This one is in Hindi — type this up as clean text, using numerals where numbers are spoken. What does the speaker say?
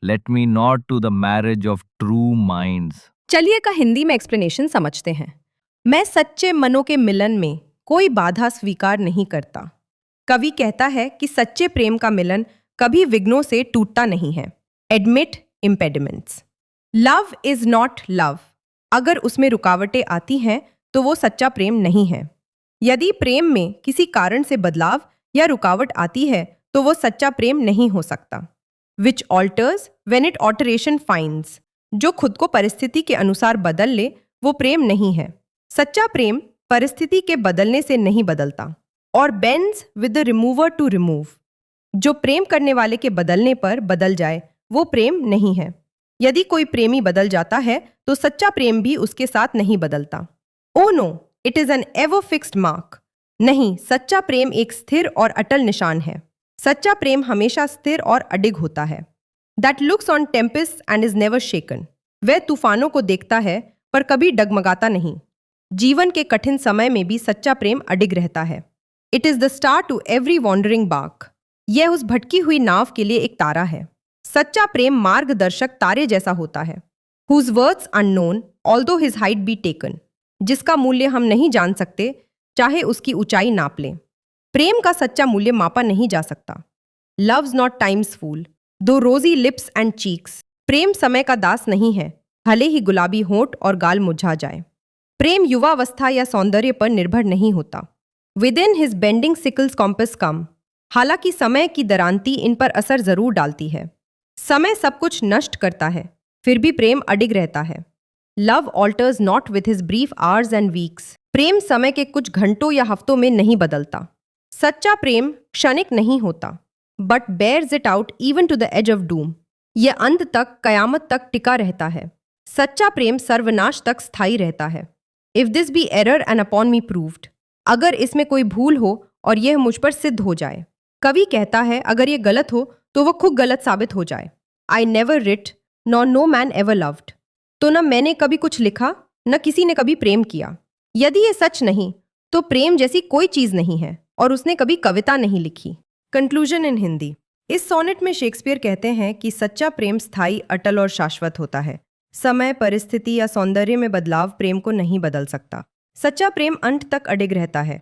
let me not to the marriage of true minds. चलिए का हिंदी में एक्सप्लेनेशन समझते हैं। मैं सच्चे मनों के मिलन में कोई बाधा स्वीकार नहीं करता। कवि कहता है कि सच्चे प्रेम का मिलन कभी विघ्नों से टूटता नहीं है। Admit impediments. Love is not love. अगर उसमें रुकावटें आती हैं तो वो सच्चा प्रेम नहीं है। यदि प्रेम में किसी कारण से बदलाव या रुकावट आती है तो वो सच्चा प्रेम नहीं हो सकता। Which alters when it alteration finds. जो खुद को परिस्थिति के अनुसार बदल ले वो प्रेम नहीं है। सच्चा प्रेम परिस्थिति के बदलने से नहीं बदलता। और bends with the remover to remove. जो प्रेम करने वाले के बदलने पर बदल जाए वो प्रेम नहीं है। यदि कोई प्रेमी बदल जाता है तो सच्चा प्रेम भी उसके साथ नहीं बदलता। Oh no, it is an ever fixed mark. नहीं, सच्चा प्रेम एक स्थिर और अटल निशान है। सच्चा प्रेम हमेशा स्थिर और अडिग होता है। That looks on tempest and is never shaken. वह तूफानों को देखता है पर कभी डगमगाता नहीं। जीवन के कठिन समय में भी सच्चा प्रेम अडिग रहता है। It is the star to every wandering bark. यह उस भटकी हुई नाव के लिए एक तारा है। सच्चा प्रेम मार्गदर्शक तारे जैसा होता है। Whose worth's unknown although his height be taken. जिसका मूल्य हम नहीं जान सकते चाहे उसकी ऊंचाई नाप लें। प्रेम का सच्चा मूल्य मापा नहीं जा सकता। लव्स नॉट टाइम्स फूल दो रोजी लिप्स एंड चीक्स। प्रेम समय का दास नहीं है, भले ही गुलाबी होंठ और गाल मुरझा जाए। प्रेम युवावस्था या सौंदर्य पर निर्भर नहीं होता। Within his bending sickle's compass come. हालांकि समय की दरांती इन पर असर जरूर डालती है। समय सब कुछ नष्ट करता है, फिर भी प्रेम अडिग रहता है। Love alters not with his brief hours and weeks. प्रेम समय के कुछ घंटों या हफ्तों में नहीं बदलता। सच्चा प्रेम क्षणिक नहीं होता, but bears it out even to the edge of doom. यह अंत तक, कयामत तक टिका रहता है। सच्चा प्रेम सर्वनाश तक स्थायी रहता है। If this be error and upon me proved. अगर इसमें कोई भूल हो और यह मुझ पर सिद्ध हो जाए। कवि कहता है अगर यह गलत हो तो वह खुद गलत साबित हो जाए। I never writ nor no man ever loved. तो न मैंने कभी कुछ लिखा न किसी ने कभी प्रेम किया। यदि ये सच नहीं तो प्रेम जैसी कोई चीज नहीं है और उसने कभी कविता नहीं लिखी। Conclusion in Hindi. इस सोनेट में शेक्सपियर कहते हैं कि सच्चा प्रेम स्थायी, अटल और शाश्वत होता है। समय, परिस्थिति या सौंदर्य में बदलाव प्रेम को नहीं बदल सकता। सच्चा प्रेम अंत तक अडिग रहता है।